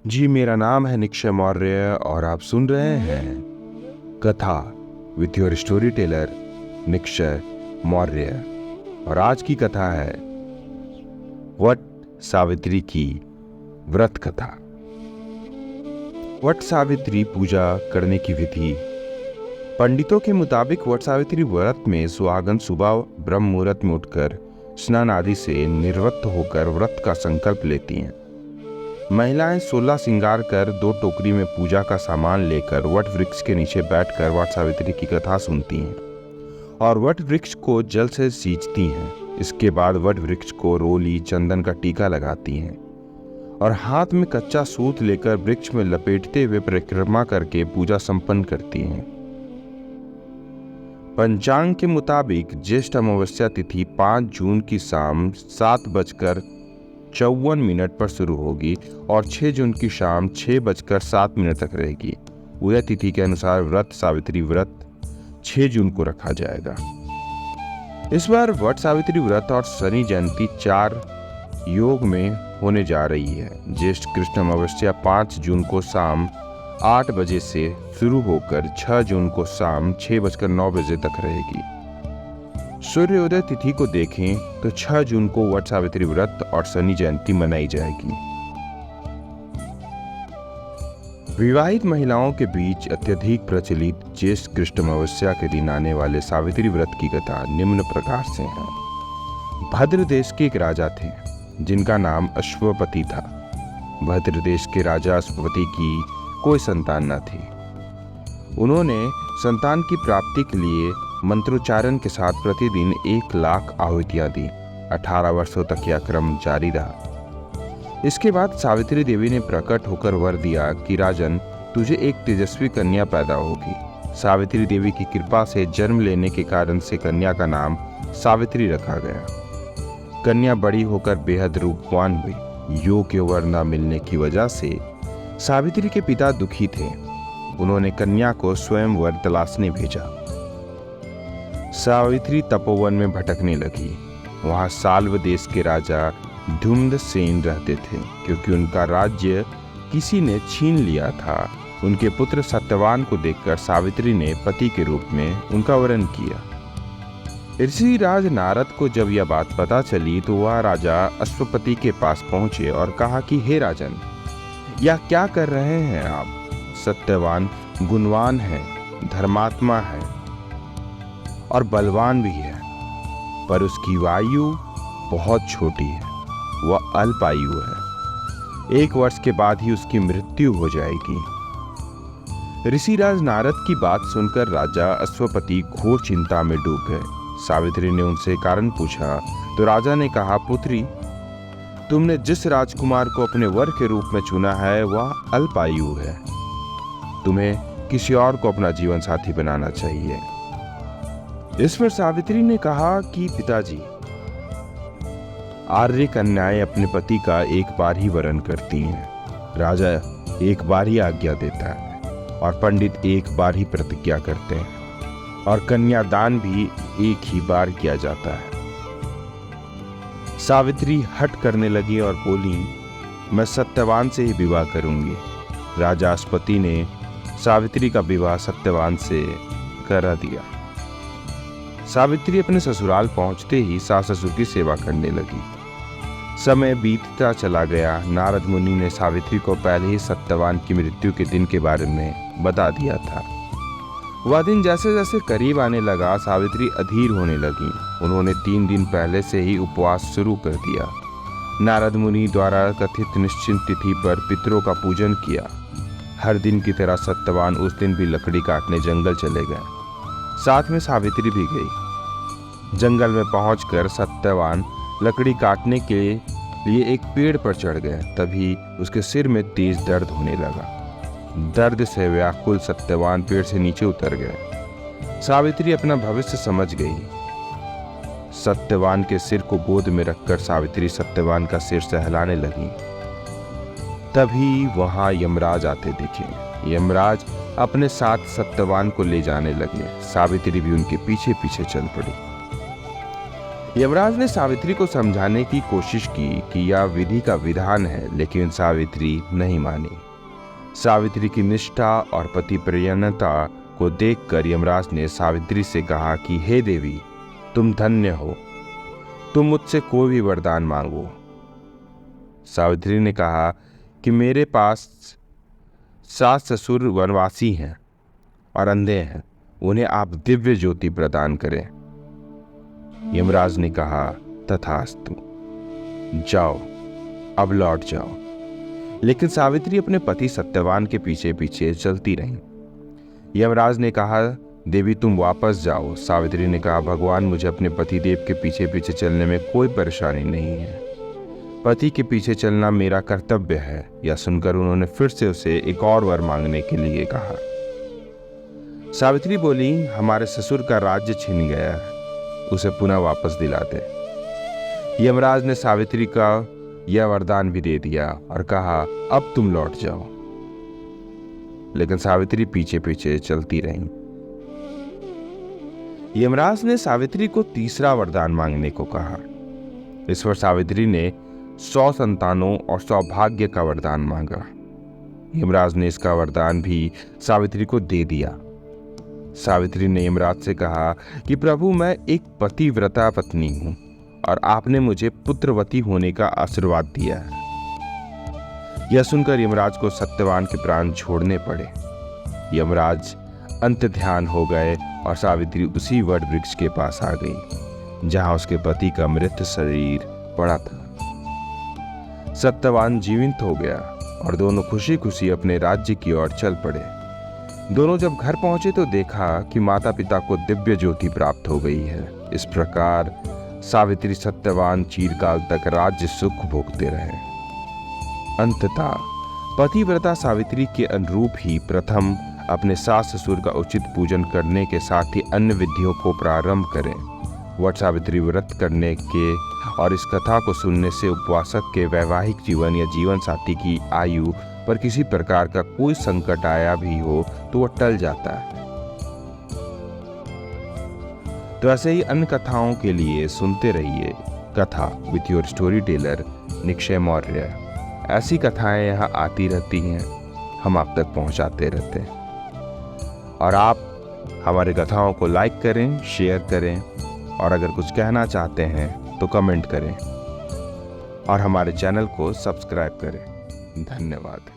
जी, मेरा नाम है निक्षय मौर्य और आप सुन रहे हैं कथा with your story teller Nikshay Maurya. और आज की कथा है वट सावित्री की व्रत कथा। वट सावित्री पूजा करने की विधि। पंडितों के मुताबिक वट सावित्री व्रत में सुहागन सुबह ब्रह्म मुहूर्त में उठकर स्नान आदि से निर्वृत्त होकर व्रत का संकल्प लेती हैं। महिलाएं 16 श्रृंगार कर 2 टोकरी में पूजा का सामान लेकर वट वृक्ष के नीचे बैठकर वट सावित्री की कथा सुनती हैं और वट वृक्ष को जल से सींचती हैं। इसके बाद वट वृक्ष को रोली चंदन का टीका लगाती हैं और हाथ में कच्चा सूत लेकर वृक्ष में लपेटते हुए परिक्रमा करके पूजा संपन्न करती हैं। पंचांग के मुताबिक ज्येष्ठ अमावस्या तिथि 5 जून की शाम 7:54 पर शुरू होगी और 6 जून की शाम 6:07 तक रहेगी। उदय तिथि के अनुसार व्रत सावित्री व्रत 6 जून को रखा जाएगा। इस बार वट सावित्री व्रत और शनि जयंती 4 योग में होने जा रही है। ज्येष्ठ कृष्ण अमावस्या 5 जून को शाम 8 बजे से शुरू होकर 6 जून को शाम 6:09 तक रहेगी। सूर्योदय तिथि को देखें तो 6 जून को वट सावित्री व्रत और शनि जयंती मनाई जाएगी। विवाहित महिलाओं के बीच अत्यधिक प्रचलित ज्येष्ठ कृष्ण अमावस्या के दिन आने वाले सावित्री व्रत की कथा निम्न प्रकार से है। भद्र देश के एक राजा थे जिनका नाम अश्वपति था। भद्र देश के राजा अश्वपति की कोई संतान न थी। उन्होंने संतान की प्राप्ति के लिए मंत्रोच्चारण के साथ प्रतिदिन 1 लाख आहुतियां दी। 18 वर्षों तक यह क्रम जारी रहा। इसके बाद सावित्री देवी ने प्रकट होकर वर दिया कि राजन, तुझे एक तेजस्वी कन्या पैदा होगी। सावित्री देवी की कृपा से जन्म लेने के कारण से कन्या का नाम सावित्री रखा गया। कन्या बड़ी होकर बेहद रूपवान हुई। योग्य वर न मिलने की वजह से सावित्री के पिता दुखी थे। उन्होंने कन्या को स्वयं वर तलाशने भेजा। सावित्री तपोवन में भटकने लगी। वहां साल्व देश के राजा धुम्धसेन रहते थे। क्योंकि उनका राज्य किसी ने छीन लिया था, उनके पुत्र सत्यवान को देखकर सावित्री ने पति के रूप में उनका वरण किया। ऋषि राज नारद को जब यह बात पता चली तो वह राजा अश्वपति के पास पहुंचे और कहा कि हे राजन, यह क्या कर रहे हैं आप? सत्यवान गुणवान है, धर्मात्मा है और बलवान भी है, पर उसकी आयु बहुत छोटी है। वह अल्पायु है। 1 वर्ष के बाद ही उसकी मृत्यु हो जाएगी। ऋषिराज नारद की बात सुनकर राजा अश्वपति घोर चिंता में डूब गए। सावित्री ने उनसे कारण पूछा तो राजा ने कहा, पुत्री, तुमने जिस राजकुमार को अपने वर के रूप में चुना है वह अल्पायु है। तुम्हें किसी और को अपना जीवन साथी बनाना चाहिए। इस पर सावित्री ने कहा कि पिताजी, आर्य कन्याएं अपने पति का एक बार ही वरण करती हैं। राजा एक बार ही आज्ञा देता है और पंडित एक बार ही प्रतिज्ञा करते हैं और कन्यादान भी एक ही बार किया जाता है। सावित्री हट करने लगी और बोली, मैं सत्यवान से ही विवाह करूंगी। राजा अश्वपति ने सावित्री का विवाह सत्यवान से करा दिया। सावित्री अपने ससुराल पहुंचते ही सास ससुर की सेवा करने लगी। समय बीतता चला गया। नारद मुनि ने सावित्री को पहले ही सत्यवान की मृत्यु के दिन के बारे में बता दिया था। वह दिन जैसे जैसे करीब आने लगा, सावित्री अधीर होने लगी। उन्होंने 3 दिन पहले से ही उपवास शुरू कर दिया। नारद मुनि द्वारा कथित निश्चित तिथि पर पितरों का पूजन किया। हर दिन की तरह सत्यवान उस दिन भी लकड़ी काटने जंगल चले गए। साथ में सावित्री भी गई। जंगल में पहुंचकर सत्यवान लकड़ी काटने के लिए एक पेड़ पर चढ़ गए। तभी उसके सिर में तेज दर्द होने लगा। दर्द से व्याकुल सत्यवान पेड़ से नीचे उतर गए। सावित्री अपना भविष्य समझ गई। सत्यवान के सिर को गोद में रखकर सावित्री सत्यवान का सिर सहलाने लगी। तभी वहां यमराज आते दिखे। यमराज अपने साथ सत्यवान को ले जाने लगे। सावित्री भी उनके पीछे पीछे चल पड़ी। यमराज ने सावित्री को समझाने की कोशिश की कि यह विधि का विधान है, लेकिन सावित्री नहीं मानी। सावित्री की निष्ठा और पति प्रयणता को देखकर यमराज ने सावित्री से कहा कि हे देवी, तुम धन्य हो, तुम मुझसे कोई भी वरदान मांगो। सावित्री ने कहा कि मेरे पास सास ससुर वनवासी हैं और अंधे हैं, उन्हें आप दिव्य ज्योति प्रदान करें। यमराज ने कहा तथास्तु, जाओ, अब लौट जाओ। लेकिन सावित्री अपने पति सत्यवान के पीछे पीछे चलती रही। यमराज ने कहा देवी, तुम वापस जाओ। सावित्री ने कहा भगवान, मुझे अपने पति देव के पीछे पीछे चलने में कोई परेशानी नहीं है, पति के पीछे चलना मेरा कर्तव्य है। यह सुनकर उन्होंने फिर से उसे एक और वर मांगने के लिए कहा। सावित्री बोली, हमारे ससुर का राज्य छिन गया है, उसे पुनः वापस दिला दे। यमराज ने सावित्री का यह वरदान भी दे दिया और कहा अब तुम लौट जाओ। लेकिन सावित्री पीछे पीछे चलती रही। यमराज ने सावित्री को तीसरा वरदान मांगने को कहा। इस पर सावित्री ने 100 संतानों और सौभाग्य का वरदान मांगा। यमराज ने इसका वरदान भी सावित्री को दे दिया। सावित्री ने यमराज से कहा कि प्रभु, मैं एक पतिव्रता पत्नी हूं और आपने मुझे पुत्रवती होने का आशीर्वाद दिया है। यह सुनकर यमराज को सत्यवान के प्राण छोड़ने पड़े। यमराज अंत ध्यान हो गए और सावित्री उसी वट वृक्ष के पास आ गई जहां उसके पति का मृत शरीर पड़ा था। सत्यवान जीवित हो गया और दोनों खुशी खुशी अपने राज्य की ओर चल पड़े। दोनों जब घर पहुंचे तो देखा कि माता पिता को दिव्य ज्योति प्राप्त हो गई है। इस प्रकार सावित्री सत्यवान चिरकाल तक राज्य सुख भोगते रहे। अंततः पतिव्रता सावित्री के अनुरूप ही प्रथम अपने सास ससुर का उचित पूजन करने के साथ ही अन्य विधियों को प्रारंभ करें। वट सावित्री व्रत करने के और इस कथा को सुनने से उपवासक के वैवाहिक जीवन या जीवन साथी की आयु पर किसी प्रकार का कोई संकट आया भी हो तो वह टल जाता है। तो ऐसे ही अन्य कथाओं के लिए सुनते रहिए कथा with your story teller Nikshay Maurya. ऐसी कथाएं यहाँ आती रहती हैं, हम आप तक पहुंचाते रहते हैं। और आप हमारे कथाओं को लाइक करें, शेयर करें और अगर कुछ कहना चाहते हैं तो कमेंट करें और हमारे चैनल को सब्सक्राइब करें। धन्यवाद।